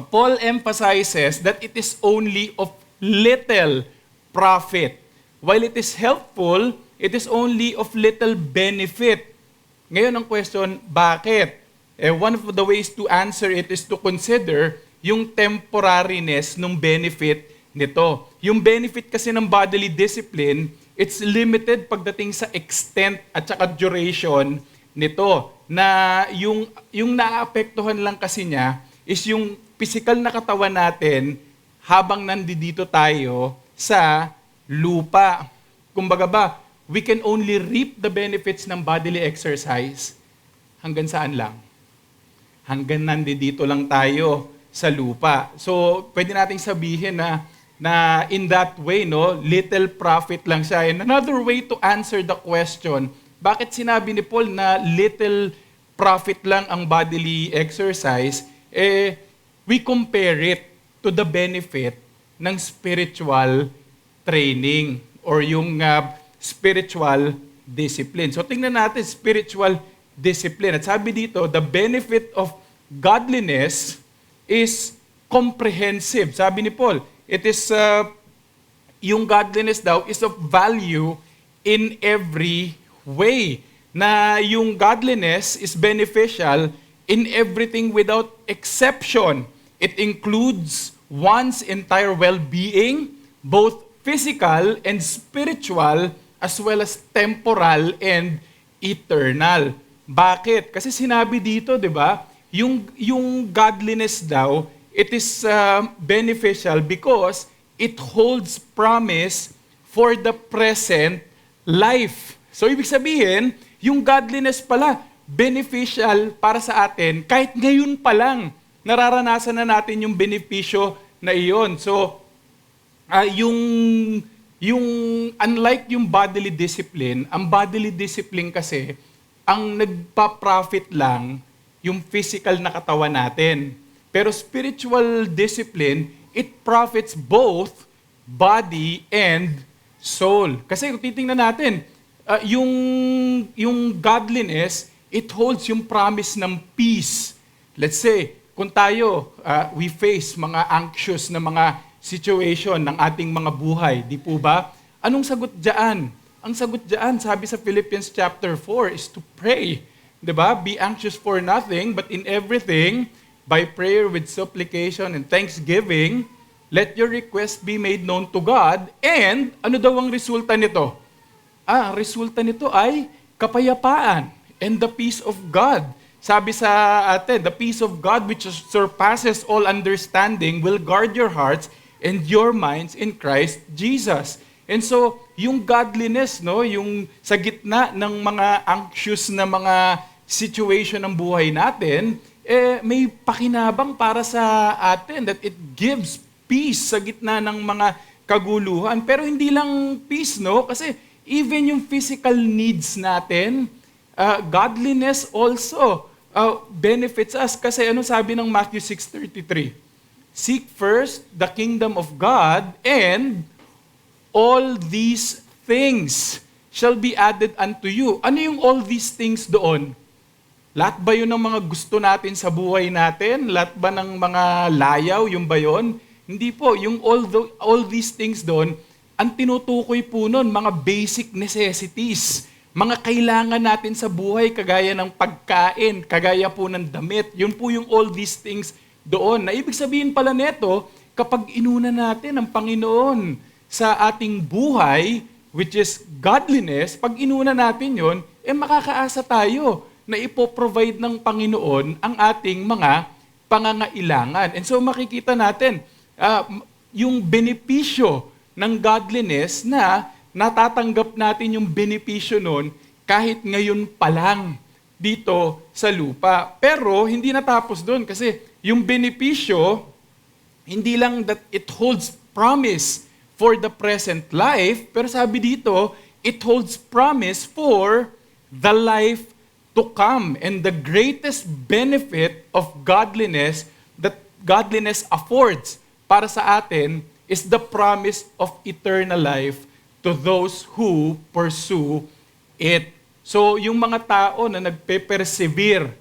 Paul emphasizes that it is only of little profit. While it is helpful, it is only of little benefit. Ngayon ang question, bakit? One of the ways to answer it is to consider yung temporariness ng benefit nito. Yung benefit kasi ng bodily discipline, it's limited pagdating sa extent at saka duration nito. Na yung naaapektuhan lang kasi niya is yung physical na katawan natin habang nandito tayo sa lupa. Kumbaga ba, we can only reap the benefits ng bodily exercise hanggang saan lang? Hanggang nandito lang tayo sa lupa. So, pwede nating sabihin na in that way, no, little profit lang siya. And another way to answer the question, bakit sinabi ni Paul na little profit lang ang bodily exercise? We compare it to the benefit ng spiritual training or yung spiritual discipline. So tingnan natin spiritual discipline. At sabi dito, the benefit of godliness is comprehensive. Sabi ni Paul, it is yung godliness daw is of value in every way. Na yung godliness is beneficial in everything without exception. It includes one's entire well-being, both physical and spiritual, as well as temporal and eternal. Bakit? Kasi sinabi dito, di ba, yung godliness daw, it is beneficial because it holds promise for the present life. So, ibig sabihin, yung godliness pala, beneficial para sa atin kahit ngayon pa lang nararanasan na natin yung benepisyo na iyon. So, yung unlike yung bodily discipline, ang bodily discipline kasi, ang nagpa-profit lang yung physical na katawan natin. Pero spiritual discipline, it profits both body and soul. Kasi kung titingnan natin, yung godliness, it holds yung promise ng peace. Let's say, kung tayo, we face mga anxious na mga situation ng ating mga buhay, di po ba? Anong sagot diyan? Ang sagot diyan, sabi sa Philippians chapter 4, is to pray. Di ba? Be anxious for nothing, but in everything, by prayer with supplication and thanksgiving, let your request be made known to God. And ano daw ang resulta nito? Ang resulta nito ay kapayapaan and the peace of God. Sabi sa atin, the peace of God which surpasses all understanding will guard your hearts and your minds in Christ Jesus. And so, yung godliness, no, yung sa gitna ng mga anxious na mga situation ng buhay natin, may pakinabang para sa atin that it gives peace sa gitna ng mga kaguluhan. Pero hindi lang peace, no? Kasi even yung physical needs natin, godliness also benefits us. Kasi ano sabi ng Matthew 6:33? Seek first the kingdom of God and all these things shall be added unto you. Ano yung all these things doon? Lahat ba yun ng mga gusto natin sa buhay natin? Lahat ba ng mga layaw? Yung ba yun? Hindi po. Yung all these things doon, ang tinutukoy po nun, mga basic necessities. Mga kailangan natin sa buhay, kagaya ng pagkain, kagaya po ng damit. Yun po yung all these things doon. Na ibig sabihin pala neto, kapag inuna natin ang Panginoon sa ating buhay, which is godliness, pag inuna natin yon, makakaasa tayo na ipoprovide ng Panginoon ang ating mga pangangailangan. And so makikita natin yung benepisyo ng godliness na natatanggap natin yung benepisyo nun kahit ngayon pa lang dito sa lupa. Pero hindi natapos doon kasi yung benepisyo, hindi lang that it holds promise for the present life, pero sabi dito, it holds promise for the life to come. And the greatest benefit of godliness that godliness affords para sa atin is the promise of eternal life to those who pursue it. So, yung mga tao na nagpe-persevere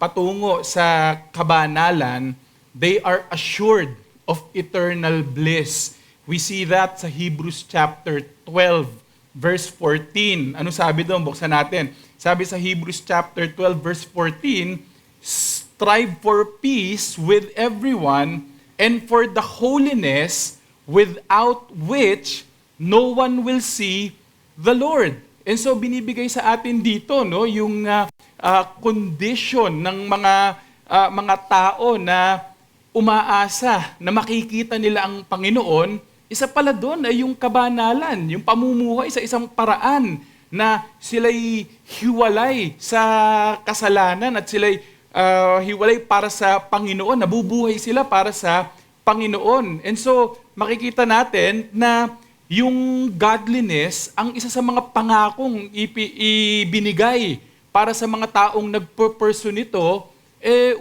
patungo sa kabanalan, they are assured of eternal bliss. We see that sa Hebrews chapter 12, verse 14. Ano sabi doon? Buksan natin. Sabi sa Hebrews chapter 12, verse 14, strive for peace with everyone and for the holiness without which no one will see the Lord. And so binibigay sa atin dito no yung condition ng mga tao na umaasa na makikita nila ang Panginoon. Isa pala doon ay yung kabanalan, yung pamumuhay sa isang paraan na sila'y hiwalay sa kasalanan at sila'y hiwalay para sa Panginoon, nabubuhay sila para sa Panginoon. And so makikita natin na yung godliness ang isa sa mga pangakong ibinigay para sa mga taong nagpo-pursue nito,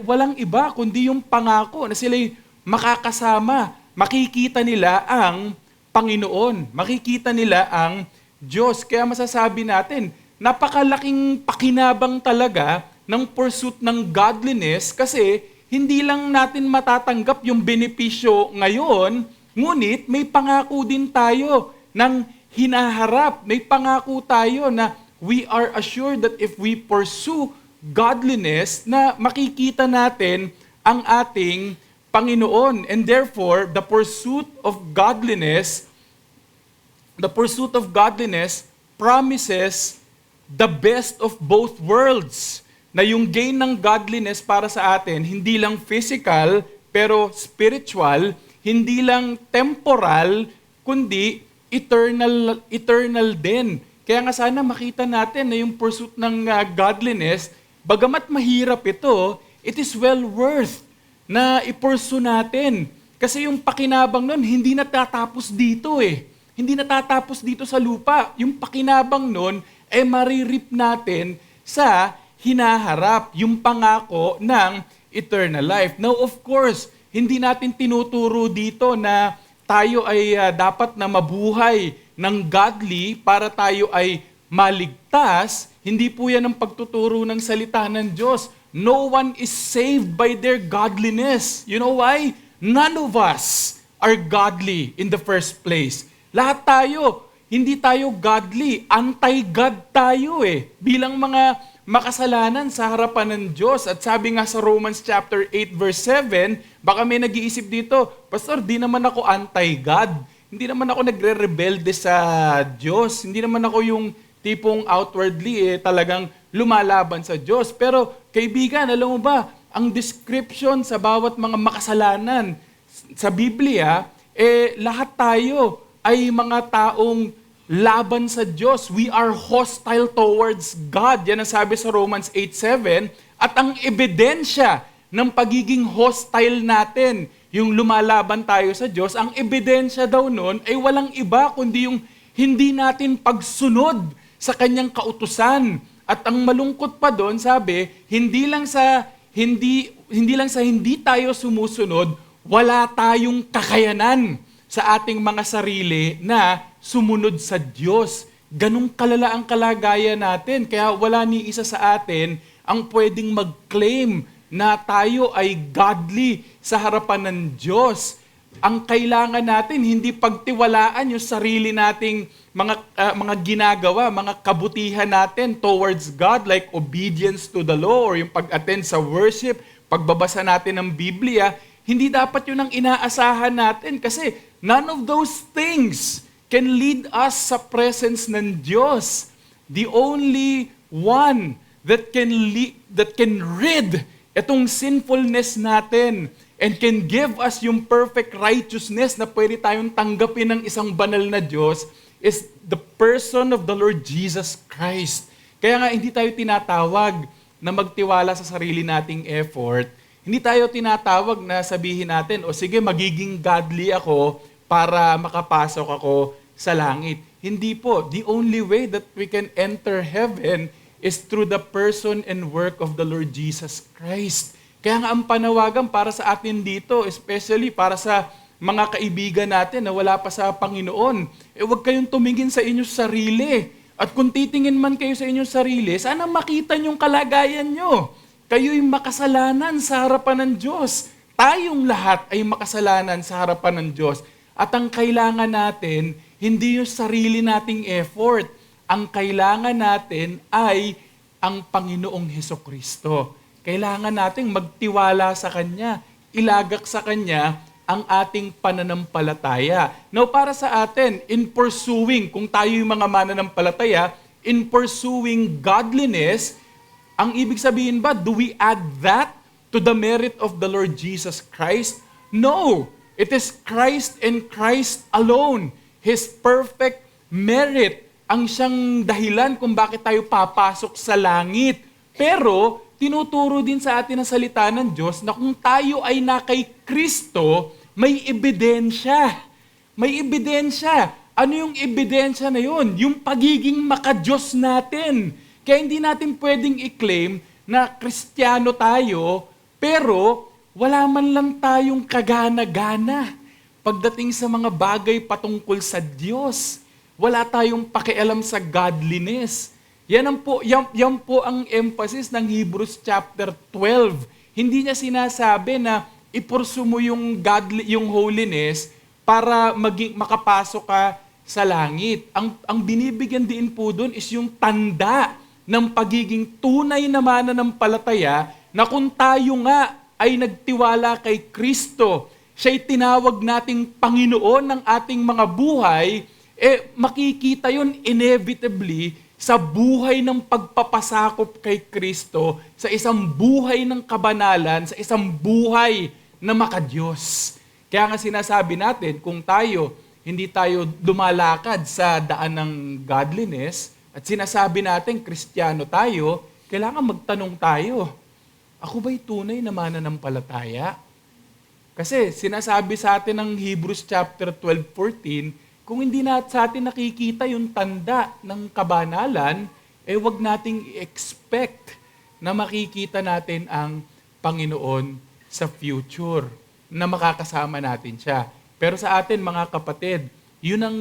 walang iba kundi yung pangako na sila'y makakasama. Makikita nila ang Panginoon. Makikita nila ang Diyos. Kaya masasabi natin, napakalaking pakinabang talaga ng pursuit ng godliness kasi hindi lang natin matatanggap yung benepisyo ngayon, ngunit may pangako din tayo ng hinaharap. May pangako tayo na we are assured that if we pursue godliness, na makikita natin ang ating Panginoon. And therefore, the pursuit of godliness promises the best of both worlds. Na yung gain ng godliness para sa atin, hindi lang physical, pero spiritual, hindi lang temporal, kundi eternal din. Kaya nga sana makita natin na yung pursuit ng godliness, bagamat mahirap ito, it is well worth na i-pursue natin. Kasi yung pakinabang nun, hindi natatapos dito Hindi natatapos dito sa lupa. Yung pakinabang nun, maririp natin sa hinaharap, yung pangako ng eternal life. Now, of course, hindi natin tinuturo dito na tayo ay dapat na mabuhay ng godly para tayo ay maligtas. Hindi po yan ang pagtuturo ng salita ng Diyos. No one is saved by their godliness. You know why? None of us are godly in the first place. Lahat tayo, hindi tayo godly. Anti-God tayo bilang mga makasalanan sa harapan ng Diyos. At sabi nga sa Romans chapter 8 verse 7, baka may nag-iisip dito, Pastor, di naman ako anti-God. Hindi naman ako nagre-rebelde sa Diyos. Hindi naman ako yung tipong outwardly talagang lumalaban sa Diyos. Pero kaibigan, alam mo ba, ang description sa bawat mga makasalanan sa Biblia, lahat tayo ay mga taong laban sa Diyos. We are hostile towards God. Yan ang sabi sa Romans 8:7. At ang ebidensya ng pagiging hostile natin, yung lumalaban tayo sa Diyos, ang ebidensya daw nun ay walang iba kundi yung hindi natin pagsunod sa kanyang kautusan. At ang malungkot pa doon, sabi, hindi lang sa hindi tayo sumusunod, wala tayong kakayanan sa ating mga sarili na sumunod sa Diyos. Ganong kalala ang kalagayan natin. Kaya wala ni isa sa atin ang pwedeng mag-claim na tayo ay godly sa harapan ng Diyos. Ang kailangan natin, hindi pagtiwalaan yung sarili nating mga ginagawa, mga kabutihan natin towards God, like obedience to the law or yung pag-attend sa worship, pagbabasa natin ng Biblia. Hindi dapat yun ang inaasahan natin kasi none of those things can lead us sa presence ng Diyos. The only one that can rid itong sinfulness natin and can give us yung perfect righteousness na pwede tayong tanggapin ng isang banal na Diyos is the person of the Lord Jesus Christ. Kaya nga hindi tayo tinatawag na magtiwala sa sarili nating effort. Hindi tayo tinatawag na sabihin natin, o sige, magiging godly ako para makapasok ako sa langit. Hindi po. The only way that we can enter heaven is through the person and work of the Lord Jesus Christ. Kaya nga ang panawagan para sa atin dito, especially para sa mga kaibigan natin na wala pa sa Panginoon, huwag kayong tumingin sa inyong sarili. At kung titingin man kayo sa inyong sarili, sana makita niyong kalagayan nyo. Kayo'y makasalanan sa harapan ng Diyos. Tayong lahat ay makasalanan sa harapan ng Diyos. At ang kailangan natin, hindi yung sarili nating effort. Ang kailangan natin ay ang Panginoong Hesukristo. Kailangan nating magtiwala sa Kanya, ilagak sa Kanya ang ating pananampalataya. Now, para sa atin, in pursuing, kung tayo yung mga mananampalataya, in pursuing godliness, ang ibig sabihin ba, do we add that to the merit of the Lord Jesus Christ? No! It is Christ and Christ alone. His perfect merit ang siyang dahilan kung bakit tayo papasok sa langit. Pero, tinuturo din sa atin ang salita ng Diyos na kung tayo ay na kay Kristo, may ebidensya. May ebidensya. Ano yung ebidensya na yun? Yung pagiging maka-Diyos natin. Kaya hindi natin pwedeng i-claim na Kristiyano tayo, pero wala man lang tayong kagana-gana pagdating sa mga bagay patungkol sa Diyos. Wala tayong pakialam sa godliness. Yan po ang emphasis ng Hebrews chapter 12. Hindi niya sinasabi na ipursu mo yung holiness para makapasok ka sa langit. Ang binibigyan din po doon is yung tanda ng pagiging tunay na mananampalataya na kung tayo nga ay nagtiwala kay Kristo, siya'y tinawag nating Panginoon ng ating mga buhay, makikita yun inevitably sa buhay ng pagpapasakop kay Kristo, sa isang buhay ng kabanalan, sa isang buhay na maka-Diyos. Kaya nga sinasabi natin, kung hindi tayo dumalakad sa daan ng godliness, at sinasabi natin, Kristiyano tayo, kailangan magtanong tayo, ako ba'y tunay na mananampalataya? Kasi sinasabi sa atin ng Hebrews chapter 12:14, kung hindi sa atin nakikita yung tanda ng kabanalan, wag nating i-expect na makikita natin ang Panginoon sa future, na makakasama natin siya. Pero sa atin, mga kapatid, yun ang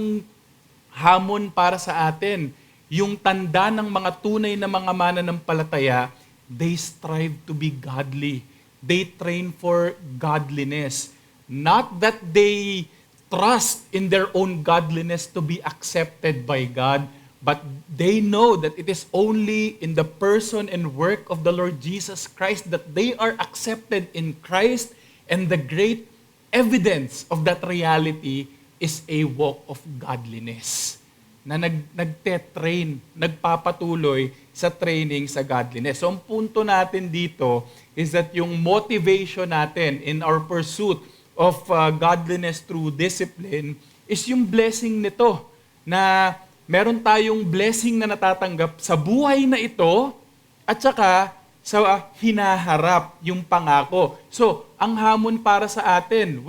hamon para sa atin. Yung tanda ng mga tunay na mga mananampalataya, they strive to be godly. They train for godliness. Not that they trust in their own godliness to be accepted by God, but they know that it is only in the person and work of the Lord Jesus Christ that they are accepted in Christ, and the great evidence of that reality is a walk of godliness na nagte-train, nagpapatuloy sa training sa godliness. So ang punto natin dito is that yung motivation natin in our pursuit of godliness through discipline is yung blessing nito, na meron tayong blessing na natatanggap sa buhay na ito at saka sa hinaharap, yung pangako. So, ang hamon para sa atin,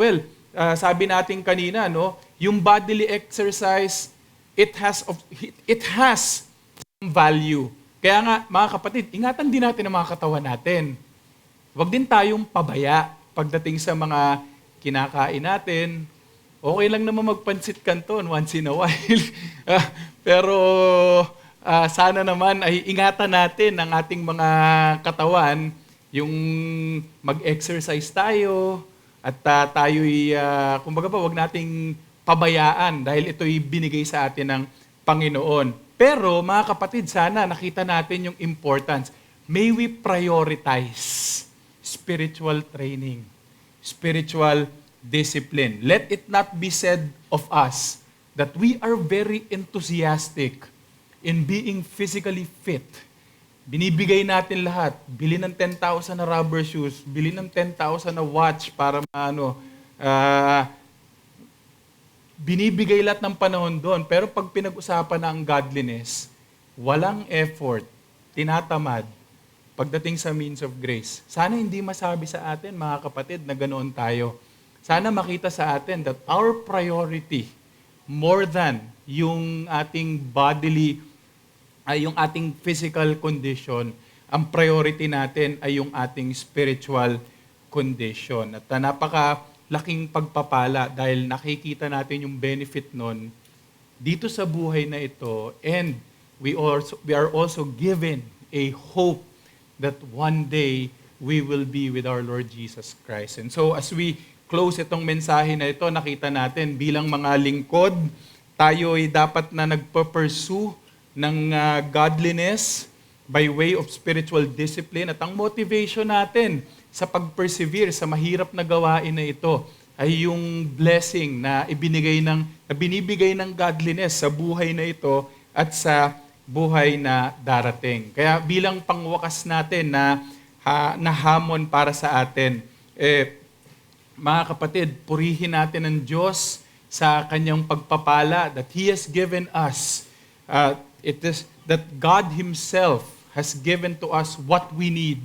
sabi natin kanina, yung bodily exercise, it has some value. Kaya nga, mga kapatid, ingatan din natin ang mga katawan natin. Huwag din tayong pabaya pagdating sa mga kinakain natin. Okay lang naman magpansit canton once in a while. Pero sana naman ay ingatan natin ang ating mga katawan, yung mag-exercise tayo, at tayo'y, kumbaga pa, huwag nating pabayaan dahil ito'y binigay sa atin ng Panginoon. Pero mga kapatid, sana nakita natin yung importance. May we prioritize spiritual training, spiritual discipline. Let it not be said of us that we are very enthusiastic in being physically fit. Binibigay natin lahat. Bili ng 10,000 na rubber shoes, bili ng 10,000 na watch para binibigay lahat ng panahon doon. Pero pag pinag-usapan na ang godliness, walang effort, tinatamad, pagdating sa means of grace. Sana hindi masabi sa atin, mga kapatid, na ganoon tayo. Sana makita sa atin that our priority, more than yung ating bodily, ay yung ating physical condition, ang priority natin ay yung ating spiritual condition. At napakalaking pagpapala dahil nakikita natin yung benefit nun dito sa buhay na ito, and we are also given a hope that one day we will be with our Lord Jesus Christ. And so as we close itong mensahe na ito, nakita natin bilang mga lingkod, tayo ay dapat na nagpa-pursue ng godliness by way of spiritual discipline, at ang motivation natin sa pag-persevere sa mahirap na gawain na ito ay yung blessing na binibigay ng godliness sa buhay na ito at sa buhay na darating. Kaya bilang pangwakas natin na hamon para sa atin, mga kapatid, purihin natin ang Diyos sa kanyang pagpapala that He has given us. It is that God Himself has given to us what we need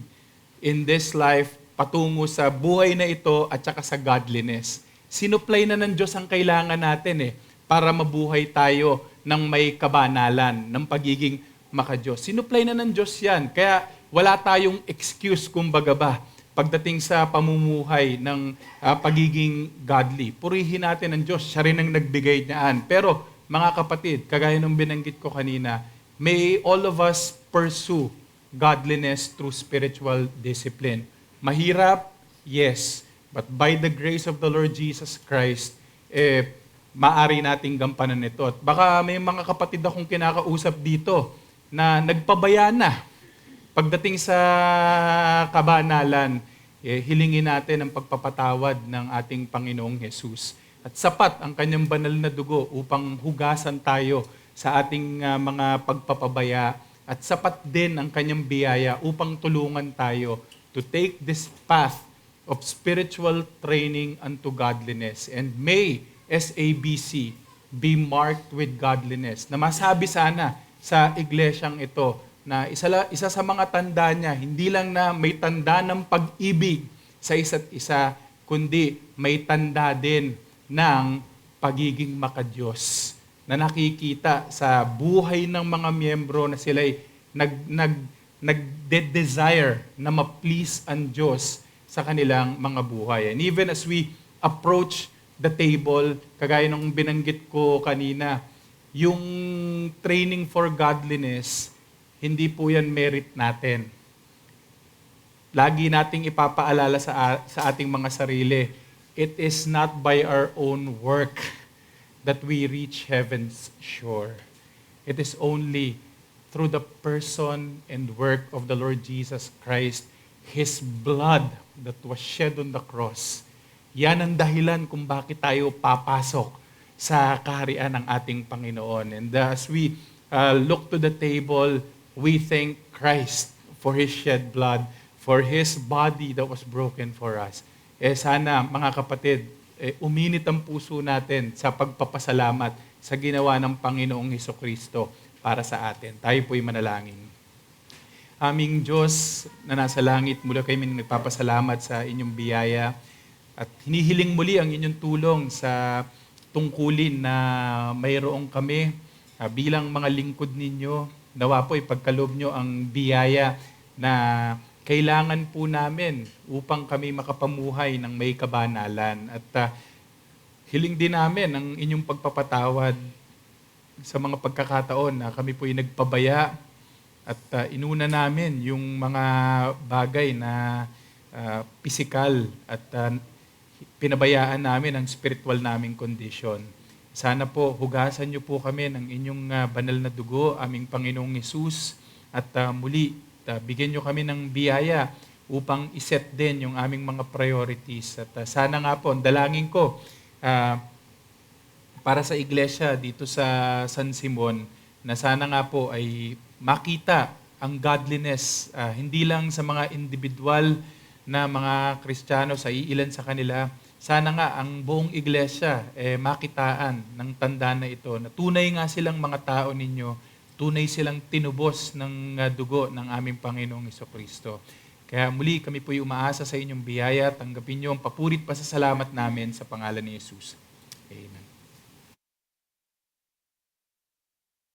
in this life patungo sa buhay na ito at saka sa godliness. Sinupply na ng Diyos ang kailangan natin para mabuhay tayo ng may kabanalan, ng pagiging makadiyos. Sinupply na ng Diyos yan. Kaya wala tayong excuse, kumbaga ba, pagdating sa pamumuhay ng pagiging godly. Purihin natin ang Diyos, siya rin ang nagbigay niyaan. Pero mga kapatid, kagaya ng binanggit ko kanina, may all of us pursue godliness through spiritual discipline. Mahirap, yes. But by the grace of the Lord Jesus Christ, maaari nating gampanan ito. At baka may mga kapatid akong kinakausap dito na nagpabaya na. Pagdating sa kabanalan, hilingin natin ang pagpapatawad ng ating Panginoong Jesus. At sapat ang kanyang banal na dugo upang hugasan tayo sa ating mga pagpapabaya. At sapat din ang kanyang biyaya upang tulungan tayo to take this path of spiritual training unto godliness. And may SABC be marked with godliness. Na masabi sana sa iglesyang ito na isa sa mga tanda niya, hindi lang na may tanda ng pag-ibig sa isa't isa, kundi may tanda din ng pagiging makadiyos na nakikita sa buhay ng mga miyembro na sila'y nagde-desire na ma-please ang Diyos sa kanilang mga buhay. And even as we approach the table, kagaya nung binanggit ko kanina, yung training for godliness, hindi po yan merit natin. Lagi nating ipapaalala sa ating mga sarili, it is not by our own work that we reach heaven's shore. It is only through the person and work of the Lord Jesus Christ, His blood that was shed on the cross. Yan ang dahilan kung bakit tayo papasok sa kaharian ng ating Panginoon. And as we look to the table, we thank Christ for His shed blood, for His body that was broken for us. Sana, mga kapatid, uminit ang puso natin sa pagpapasalamat sa ginawa ng Panginoong Hesukristo para sa atin. Tayo po'y manalangin. Aming Diyos na nasa langit, mula kami nagpapasalamat sa inyong biyaya at hinihiling muli ang inyong tulong sa tungkulin na mayroong kami bilang mga lingkod ninyo. Nawa po ipagkaloob nyo ang biyaya na kailangan po namin upang kami makapamuhay ng may kabanalan. At hiling din namin ang inyong pagpapatawad sa mga pagkakataon na kami po'y nagpabaya at inuna namin yung mga bagay na pisikal at pinabayaan namin ang spiritual naming kondisyon. Sana po hugasan niyo po kami ng inyong banal na dugo, aming Panginoong Hesus, at muli bigyan niyo kami ng biyaya upang iset din yung aming mga priorities. At sana nga po, ang dalangin ko, para sa iglesia dito sa San Simon, na sana nga po ay makita ang godliness, hindi lang sa mga individual na mga Kristiyano, sa iilan sa kanila. Sana nga ang buong iglesia makitaan ng tanda na ito, na tunay nga silang mga tao ninyo, tunay silang tinubos ng dugo ng aming Panginoong Hesukristo. Kaya muli kami po'y umaasa sa inyong biyaya, tanggapin niyo ang papurit pa sa salamat namin sa pangalan ni Jesus. Amen.